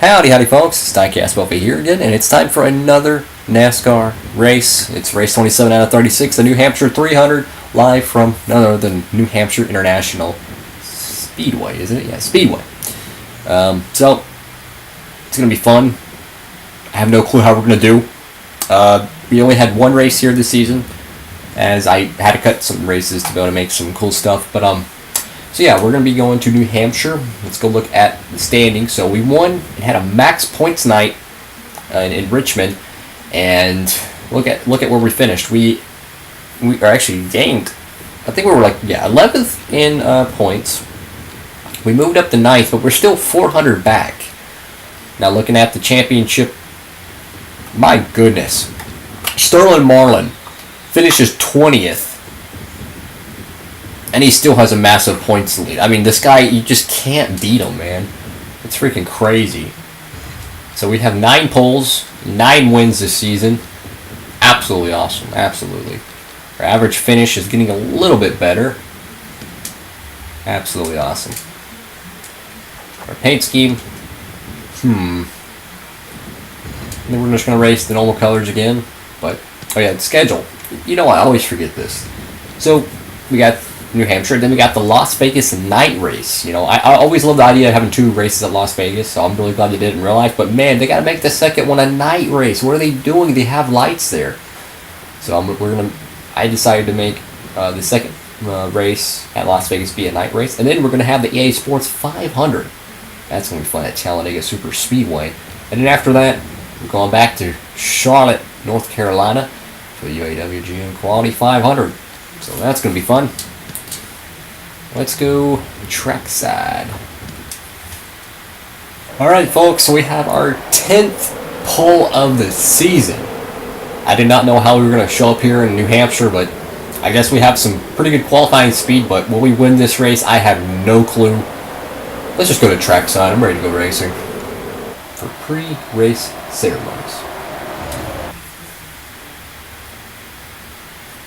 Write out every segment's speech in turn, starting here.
Howdy folks, it's Diecast Buffy here again, and it's time for another NASCAR race. It's race 27 out of 36, the New Hampshire 300, live from none other than New Hampshire International Speedway, isn't it? Yeah, Speedway. So, it's going to be fun. I have no clue how we're going to do. We only had one race here this season, as I had to cut some races to be able to make some cool stuff, but so yeah, we're going to be going to New Hampshire. Let's go look at the standings. So we won and had a max points night in Richmond, and look at where we finished. We are actually gained. I think we were 11th in points. We moved up to 9th, but we're still 400 back. Now looking at the championship, my goodness, Sterling Marlin finishes 20th. And he still has a massive points lead. I mean, this guy, you just can't beat him, man. It's freaking crazy. So we have 9 poles, 9 wins this season. Absolutely awesome. Absolutely. Our average finish is getting a little bit better. Absolutely awesome. Our paint scheme. And then we're just going to race the normal colors again. But, oh yeah, the schedule. You know what? I always forget this. So, we got New Hampshire. Then we got the Las Vegas night race. You know, I always love the idea of having 2 races at Las Vegas, so I'm really glad they did it in real life. But man, they got to make the second one a night race. What are they doing? They have lights there. So I decided to make the second race at Las Vegas be a night race, and then we're gonna have the EA Sports 500. That's gonna be fun at Talladega Super Speedway. And then after that, we're going back to Charlotte, North Carolina, for the UAW GM Quality 500. So that's gonna be fun. Let's go trackside. Alright folks, so we have our 10th pole of the season. I did not know how we were going to show up here in New Hampshire, but I guess we have some pretty good qualifying speed, but will we win this race? I have no clue. Let's just go to trackside. I'm ready to go racing. For pre-race ceremonies.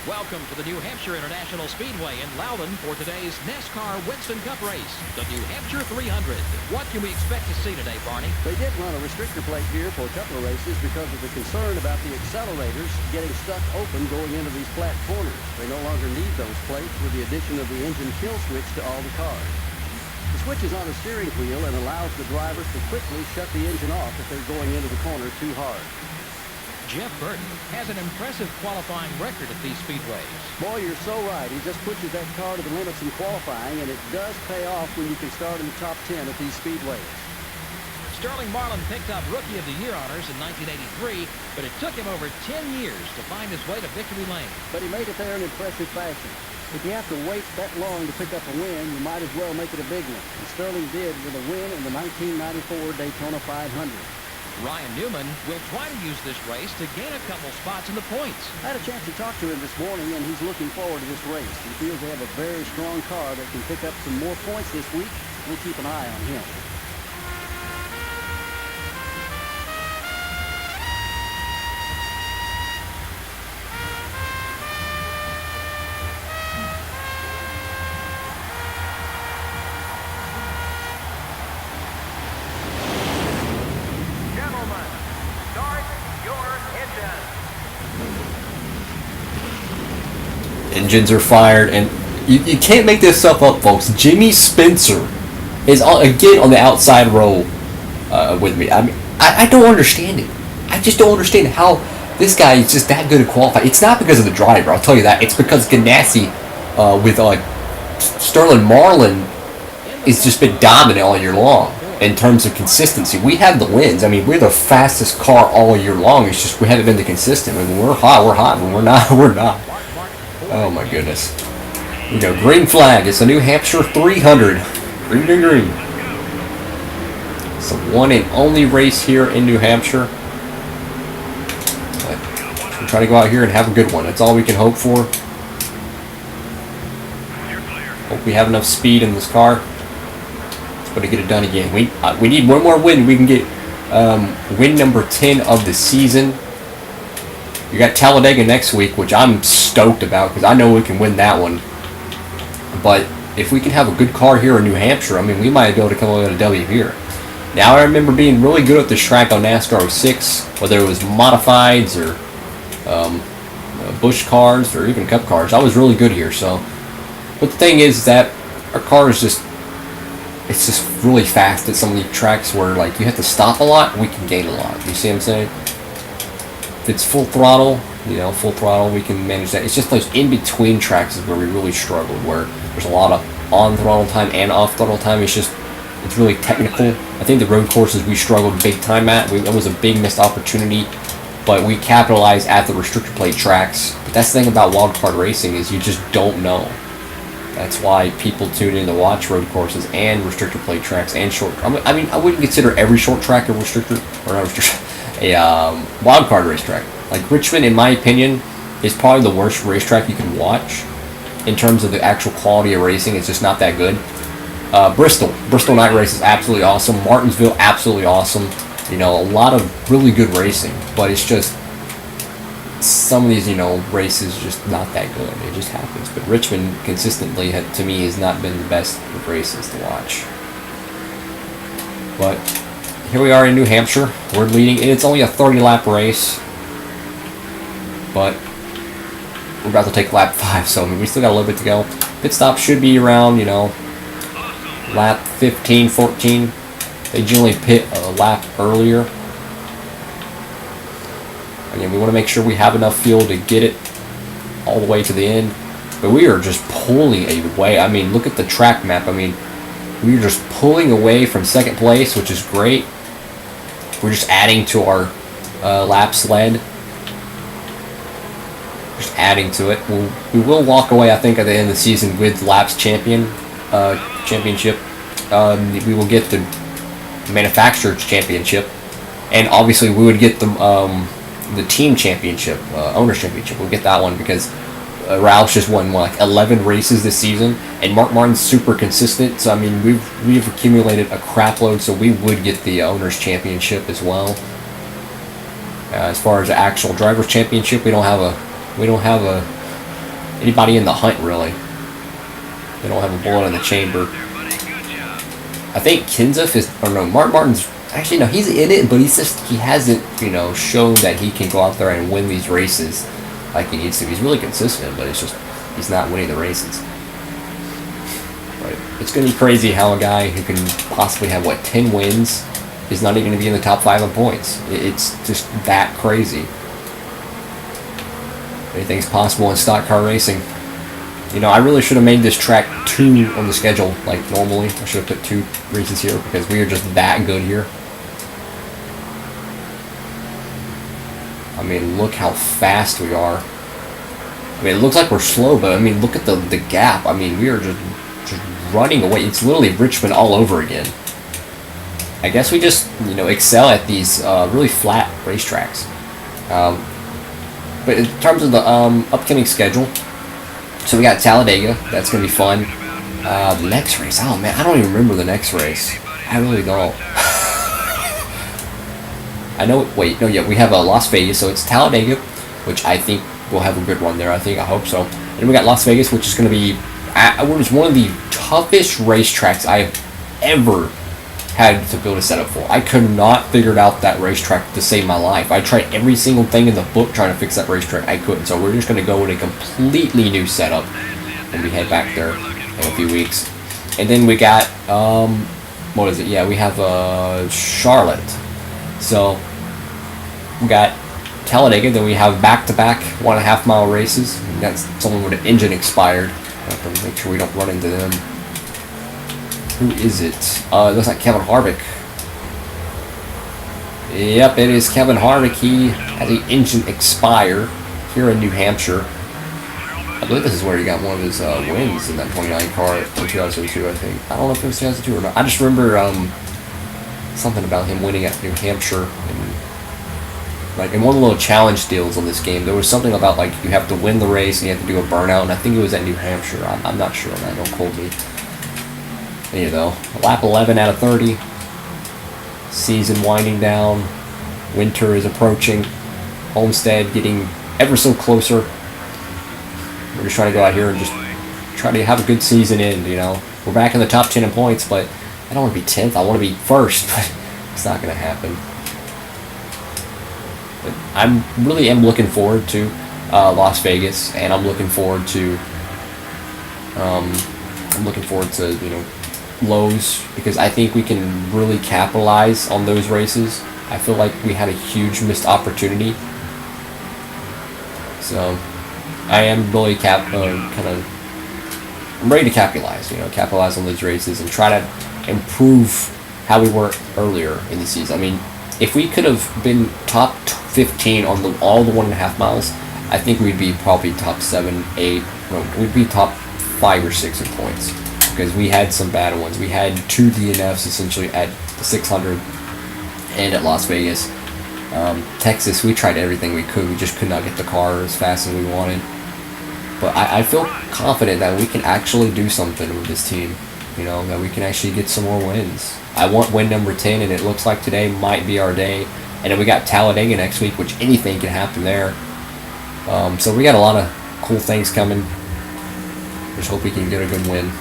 Welcome to the New Hampshire International Speedway in Loudon for today's Nascar Winston Cup race, the New Hampshire 300. What can we expect to see today, Barney? They did run a restrictor plate here for a couple of races because of the concern about the accelerators getting stuck open going into these flat corners. They no longer need those plates with the addition of the engine kill switch to all the cars. The switch is on the steering wheel and allows the drivers to quickly shut the engine off if they're going into the corner too hard. Jeff Burton has an impressive qualifying record at these speedways. Boy, you're so right. He just pushes that car to the limits in qualifying, and it does pay off when you can start in the top 10 at these speedways. Sterling Marlin picked up Rookie of the Year honors in 1983, but it took him over 10 years to find his way to victory lane. But he made it there in impressive fashion. If you have to wait that long to pick up a win, you might as well make it a big one. And Sterling did with a win in the 1994 Daytona 500. Ryan Newman will try to use this race to gain a couple spots in the points. I had a chance to talk to him this morning, and he's looking forward to this race. He feels they have a very strong car that can pick up some more points this week. We'll keep an eye on him. Engines are fired, and you can't make this stuff up, folks. Jimmy Spencer is again on the outside row with me. I mean, I don't understand it. I just don't understand how this guy is just that good at qualifying. It's not because of the driver, I'll tell you that. It's because Ganassi with Sterling Marlin has just been dominant all year long in terms of consistency. We have the wins. I mean, we're the fastest car all year long. It's just we haven't been the consistent. I mean, when we're hot, we're hot. When we're not, we're not. Oh my goodness. We go green flag. It's the New Hampshire 300. Green and green. It's the one and only race here in New Hampshire. But we're trying to go out here and have a good one. That's all we can hope for. Hope we have enough speed in this car. Let's go to get it done again. We need one more win. We can get win number 10 of the season. You got Talladega next week, which I'm stoked about because I know we can win that one. But if we can have a good car here in New Hampshire, I mean, we might be able to come away with a W here. Now I remember being really good at this track on NASCAR 06, whether it was modifieds or Busch cars or even Cup cars. I was really good here. So, but the thing is that our car is it's just really fast at some of these tracks where like you have to stop a lot, we can gain a lot. You see what I'm saying? If it's full throttle, full throttle, we can manage that. It's just those in-between tracks is where we really struggled, where there's a lot of on-throttle time and off-throttle time. It's really technical. I think the road courses we struggled big time at. That was a big missed opportunity, but we capitalized at the restrictor plate tracks. But that's the thing about wildcard racing is you just don't know. That's why people tune in to watch road courses and restrictor plate tracks and short. I mean, I wouldn't consider every short track a restrictor or not restrictor, a wildcard racetrack. Like Richmond, in my opinion, is probably the worst racetrack you can watch in terms of the actual quality of racing. It's just not that good. Bristol night race is absolutely awesome. Martinsville, absolutely awesome. A lot of really good racing, but it's just some of these, races just not that good. It just happens. But Richmond consistently, to me, has not been the best of races to watch. But here we are in New Hampshire. We're leading, and it's only a 30-lap race. But we're about to take lap 5, so we still got a little bit to go. Pit stop should be around, lap 15, 14. They generally pit a lap earlier. Again, we want to make sure we have enough fuel to get it all the way to the end. But we are just pulling away. I mean, look at the track map. I mean, we're just pulling away from second place, which is great. We're just adding to our lap sled. Just adding to it. We will walk away, I think, at the end of the season with laps championship. We will get the manufacturer's championship, and obviously we would get the team championship, owner's championship. We'll get that one because Roush just won like 11 races this season, and Mark Martin's super consistent. So I mean, we've accumulated a crap load, so we would get the owner's championship as well. As far as the actual driver's championship, we don't have anybody in the hunt really. We don't have a bullet in the chamber. I think Mark Martin's actually, no, he's in it, but he hasn't, shown that he can go out there and win these races like he needs to. He's really consistent, but it's just he's not winning the races. But it's going to be crazy how a guy who can possibly have 10 wins is not even going to be in the top 5 in points. It's just that crazy. Anything's possible in stock car racing. I really should have made this track 2 on the schedule like normally. I should have put 2 races here because we are just that good here. I mean, look how fast we are. I mean, it looks like we're slow, but I mean, look at the gap. I mean, we are just running away. It's literally Richmond all over again. I guess we just, excel at these really flat racetracks. But in terms of the upcoming schedule, so we got Talladega. That's going to be fun. The next race, oh man, I don't even remember the next race. I really don't. I know, we have Las Vegas, so it's Talladega, which I think we'll have a good one there. I hope so. And then we got Las Vegas, which is going to be, was one of the toughest racetracks I have ever had to build a setup for. I could not figure out that racetrack to save my life. I tried every single thing in the book trying to fix that racetrack. I couldn't, so we're just going to go with a completely new setup when we head back there in a few weeks. And then we got, what is it? Yeah, we have Charlotte. So we got Talladega, then we have back-to-back 1.5 mile races. We got someone with an engine expired. I have to make sure we don't run into them. Who is it? It looks like Kevin Harvick. Yep, it is Kevin Harvick. He had the engine expire here in New Hampshire. I believe this is where he got one of his wins in that 29 car in 2002, I think. I don't know if it was 2002 or not. I just remember something about him winning at New Hampshire. And, like, in one of the little challenge deals on this game, there was something about, like, you have to win the race and you have to do a burnout, and I think it was at New Hampshire. I'm not sure on that. Don't quote me. Lap 11 out of 30. Season winding down. Winter is approaching. Homestead getting ever so closer. We're just trying to go out here and just try to have a good season in, We're back in the top 10 in points, but I don't want to be 10th. I want to be first. But It's not going to happen. But I'm really am looking forward to Las Vegas, and I'm looking forward to you know, Lowe's, because I think we can really capitalize on those races. I feel like we had a huge missed opportunity. So I am really I'm ready to capitalize, you know, capitalize on those races and try to improve how we were earlier in the season. I mean, if we could have been top 15 on all the 1.5 miles, I think we'd be probably top 7, 8. No, we'd be top 5 or 6 in points, because we had some bad ones. We had 2 DNFs essentially at the 600 and at Las Vegas. Texas, we tried everything we could. We just could not get the car as fast as we wanted. But I feel confident that we can actually do something with this team. You know, that we can actually get some more wins. I want win number 10, and it looks like today might be our day. And then we got Talladega next week, which anything can happen there. So we got a lot of cool things coming. Just hope we can get a good win.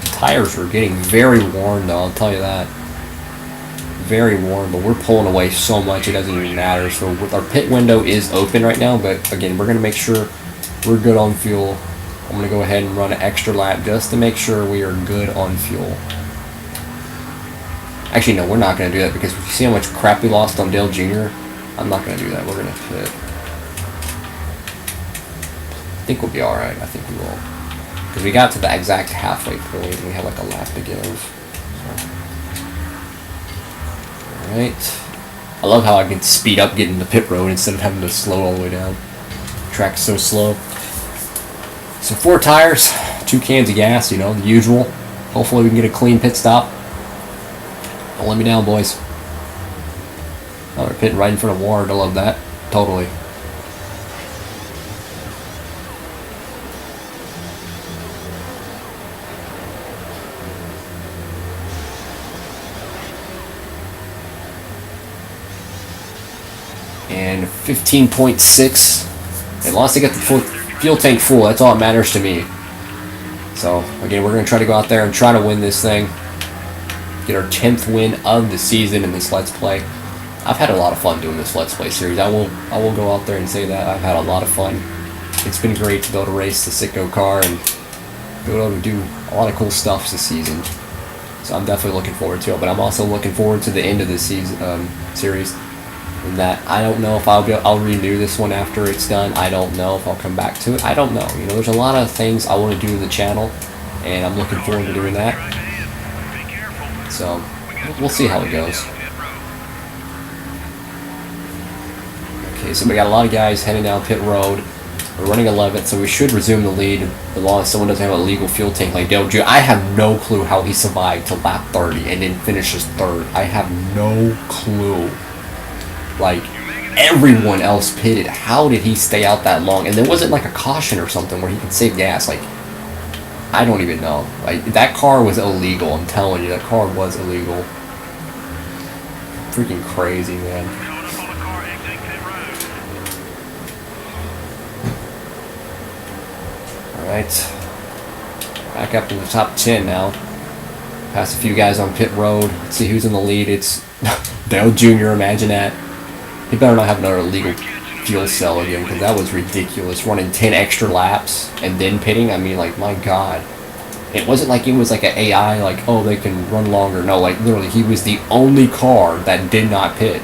The tires were getting very worn, though, I'll tell you that. Very worn, but we're pulling away so much it doesn't even matter. So with our pit window is open right now, but again, we're going to make sure we're good on fuel. I'm going to go ahead and run an extra lap just to make sure we are good on fuel. Actually, no, we're not going to do that, because if you see how much crap we lost on Dale Jr., I'm not going to do that. We're going to pit. I think we'll be alright. I think we will. Because we got to the exact halfway point, and we have like a lap to give. Alright. I love how I can speed up getting to the pit road instead of having to slow all the way down. Track's so slow. So 4 tires, 2 cans of gas, you know, the usual. Hopefully we can get a clean pit stop. Don't let me down, boys. Oh, we're pitting right in front of Ward. I love that. Totally. And 15.6. As long as they get the fuel tank full, that's all that matters to me. So, again, we're going to try to go out there and try to win this thing. Get our 10th win of the season in this Let's Play. I've had a lot of fun doing this Let's Play series. I will go out there and say that. I've had a lot of fun. It's been great to be able to race the Sitco car and be able to do a lot of cool stuff this season. So I'm definitely looking forward to it. But I'm also looking forward to the end of this season series. In that I don't know if I'll renew this one after it's done. I don't know if I'll come back to it. I don't know. You know, there's a lot of things I want to do to the channel, and I'm looking forward to doing that. So we'll see how it goes. Okay, so we got a lot of guys heading down pit road. We're running 11th, so we should resume the lead as long as someone doesn't have a legal fuel tank like Dale Jr. I have no clue how he survived to lap 30 and then finishes 3rd. I have no clue. Like, everyone else pitted. How did he stay out that long? And there wasn't like a caution or something where he could save gas. Like, I don't even know. Like, that car was illegal. I'm telling you, that car was illegal. Freaking crazy, man. Alright. Back up in the top 10 now. Past a few guys on pit road. Let's see who's in the lead. It's Dale Jr., imagine that. He better not have another illegal fuel cell again, because that was ridiculous. Running 10 extra laps and then pitting. I mean, like, my God. It wasn't like it was like an AI, like, oh, they can run longer. No, like, literally, he was the only car that did not pit.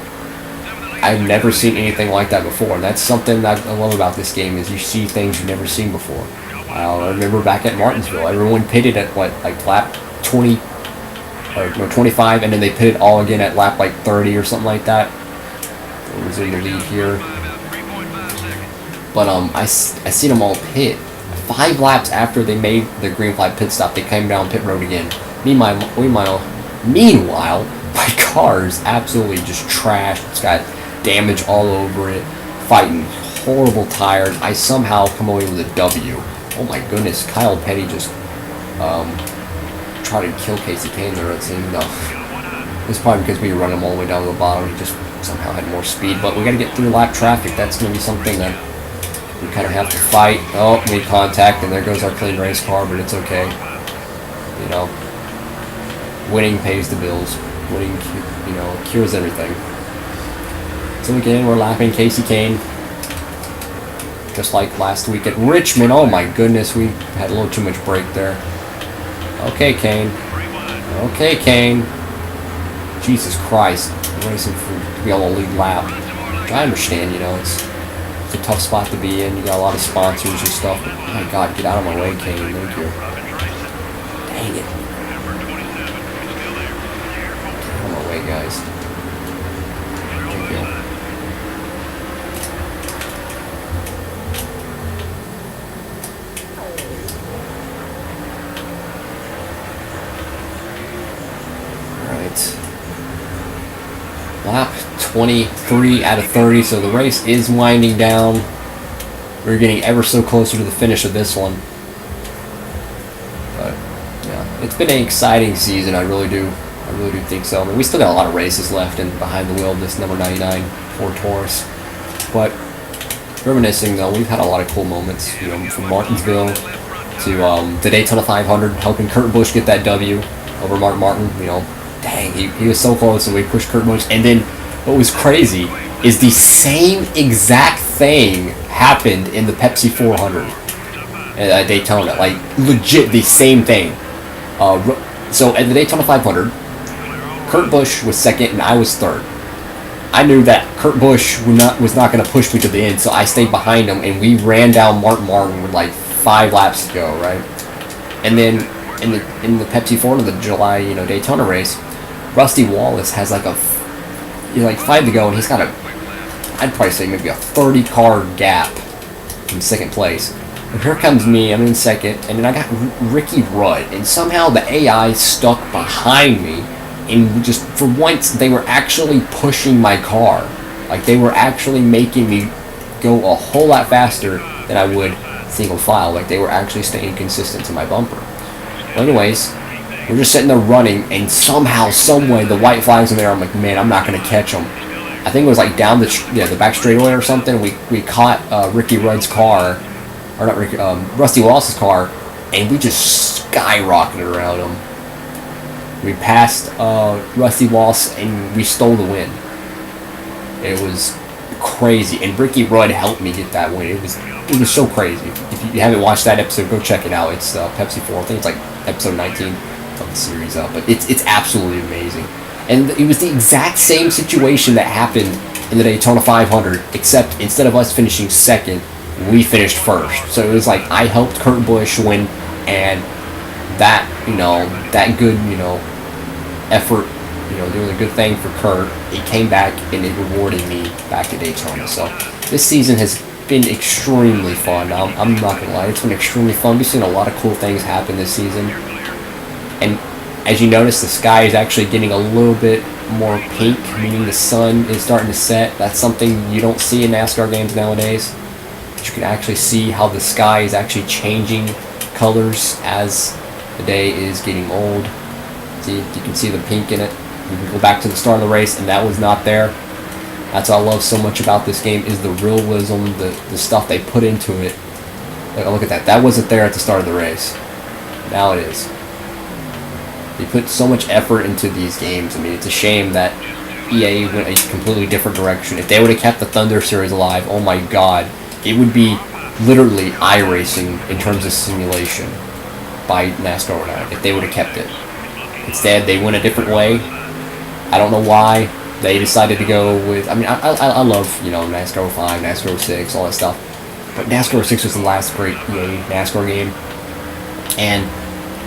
I've never seen anything like that before. And that's something that I love about this game, is you see things you've never seen before. I remember back at Martinsville, everyone pitted at, what, like, lap 20, or no, 25, and then they pitted all again at lap, like, 30 or something like that. Was in the lead here, but I seen them all pit 5 laps after they made the green flag pit stop. They came down pit road again. Meanwhile, my car is absolutely just trashed. It's got damage all over it. Fighting horrible tires. I somehow come away with a W. Oh my goodness, Kyle Petty just tried to kill Casey Payne there. It seemed. It's probably because we run him all the way down to the bottom. He just somehow had more speed, but we got to get through lap traffic. That's going to be something that We kind of have to fight. Oh, made contact, and there goes our clean race car, but it's okay. You know, winning pays the bills. Winning, you know, cures everything. So again, we're lapping Casey Kane. Just like last week at Richmond. Oh my goodness, we had a little too much brake there. Okay, Kane. Okay, Kane. Jesus Christ. I'm racing to be on the lead lap. I understand, you know, it's a tough spot to be in. You got a lot of sponsors and stuff. But oh my God, get out of my way, Kane. Thank you. Dang it. Get out of my way, guys. Thank you. Lap 23 out of 30, so the race is winding down. We're getting ever so closer to the finish of this one. But yeah, it's been an exciting season. I really do think so. I mean, we still got a lot of races left and behind the wheel of this number 99 Ford Taurus. But reminiscing though, we've had a lot of cool moments. You know, from Martinsville to the Daytona 500, helping Kurt Busch get that W over Mark Martin. You know. Dang, he was so close, and we pushed Kurt Busch. And then, what was crazy is the same exact thing happened in the Pepsi 400 at Daytona. Like, legit, the same thing. So, at the Daytona 500, Kurt Busch was second, and I was third. I knew that Kurt Busch was not going to push me to the end, so I stayed behind him, and we ran down Mark Martin with like 5 laps to go, right? And then, in the Pepsi 400, the July, you know, Daytona race, Rusty Wallace has like 5 to go, and he's got I'd probably say maybe a 30-car gap in second place. And here comes me, I'm in second, and then I got Ricky Rudd, and somehow the AI stuck behind me, and just for once they were actually pushing my car. Like they were actually making me go a whole lot faster than I would single file. Like they were actually staying consistent to my bumper. Well, anyways, we're just sitting there running, and somehow, someway, the white flag's in there. I'm like, man, I'm not gonna catch them. I think it was like down the back straightaway or something. We caught Ricky Rudd's car, or not Ricky, Rusty Wallace's car, and we just skyrocketed around him. We passed Rusty Wallace, and we stole the win. It was crazy, and Ricky Rudd helped me get that win. It was so crazy. If you haven't watched that episode, go check it out. It's Pepsi 4. I think it's like episode 19 of the series up, but it's absolutely amazing. And it was the exact same situation that happened in the Daytona 500, except instead of us finishing second, we finished first. So it was like I helped Kurt Busch win, and that, you know, that good, you know, effort, you know, doing a good thing for Kurt, it came back and it rewarded me back at Daytona. So this season has been extremely fun. I'm not gonna lie, it's been extremely fun. We've seen a lot of cool things happen this season, and as you notice, the sky is actually getting a little bit more pink, meaning the sun is starting to set. That's something you don't see in NASCAR games nowadays. But you can actually see how the sky is actually changing colors as the day is getting old. See, you can see the pink in it. You can go back to the start of the race, and that was not there. That's what I love so much about this game, is the realism, the stuff they put into it. Like, look at that. That wasn't there at the start of the race. Now it is. They put so much effort into these games. I mean, it's a shame that EA went a completely different direction. If they would have kept the Thunder Series alive, oh my god, it would be literally iRacing in terms of simulation by NASCAR now, if they would have kept it. Instead, they went a different way. I don't know why they decided to go with... I mean, I love, you know, NASCAR 05, NASCAR 06, all that stuff. But NASCAR 06 was the last great EA NASCAR game. And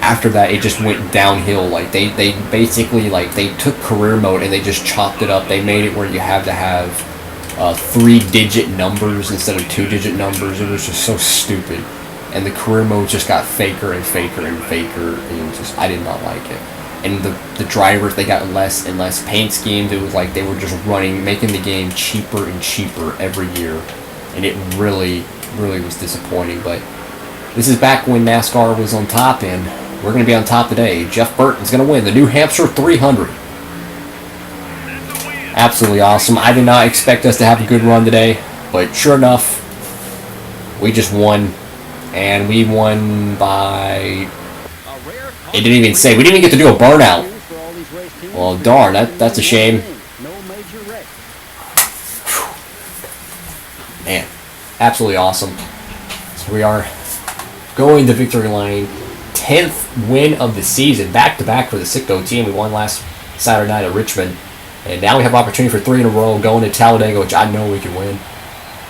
after that, it just went downhill. Like, they basically, like, they took career mode and they just chopped it up. They made it where you have to have 3-digit numbers instead of 2-digit numbers. It was just so stupid. And the career mode just got faker and faker and faker, and just, I did not like it. And the drivers, they got less and less paint schemes. It was like they were just making the game cheaper and cheaper every year. And it really, really was disappointing. But this is back when NASCAR was on top, and we're going to be on top today. Jeff Burton's going to win the New Hampshire 300. Absolutely awesome. I did not expect us to have a good run today, but sure enough, We just won, and we won by. It didn't even say. We didn't even get to do a burnout. Well, darn, that's a shame. Man, absolutely awesome. So we are going to victory lane. 10th win of the season, back-to-back for the Sitco team. We won last Saturday night at Richmond. And now we have opportunity for 3 in a row, going to Talladega, which I know we can win.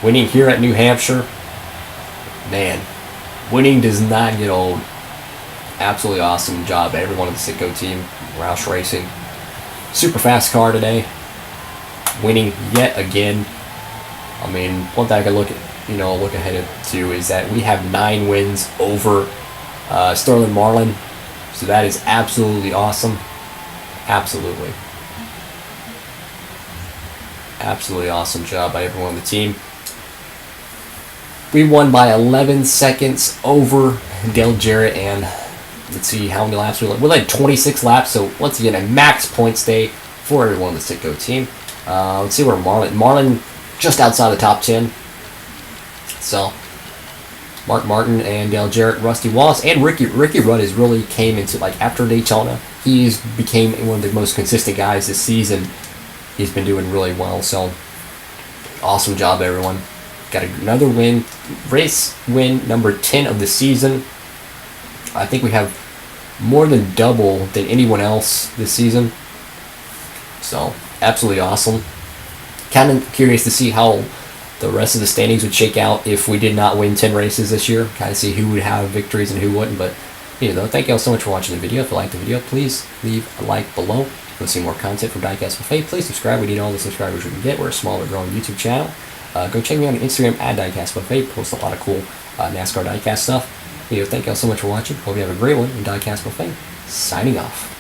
Winning here at New Hampshire. Man, winning does not get old. Absolutely awesome job by everyone on the Sitco team. Roush Racing. Super fast car today. Winning yet again. I mean, one thing I can look ahead to is that we have 9 wins over Sterling Marlin. So that is absolutely awesome. Absolutely. Absolutely awesome job by everyone on the team. We won by 11 seconds over Dale Jarrett, and let's see how many laps we led. We led 26 laps, so once again, a max points day for everyone on the Sitco team. Let's see where Marlin just outside the top 10. So, Mark Martin and Dale Jarrett, Rusty Wallace, and Ricky Rudd has really came into, like, after Daytona, he's became one of the most consistent guys this season. He's been doing really well, so awesome job, everyone. Got another win, race win number 10 of the season. I think we have more than double than anyone else this season. So, absolutely awesome. Kind of curious to see how the rest of the standings would shake out if we did not win 10 races this year. Kind of see who would have victories and who wouldn't. But, thank you all so much for watching the video. If you liked the video, please leave a like below. If you want to see more content from Diecast Buffet, please subscribe. We need all the subscribers we can get. We're a smaller growing YouTube channel. Go check me out on Instagram at Diecast Buffet. Post a lot of cool NASCAR diecast stuff. Thank you all so much for watching. Hope you have a great one. And Diecast Buffet, signing off.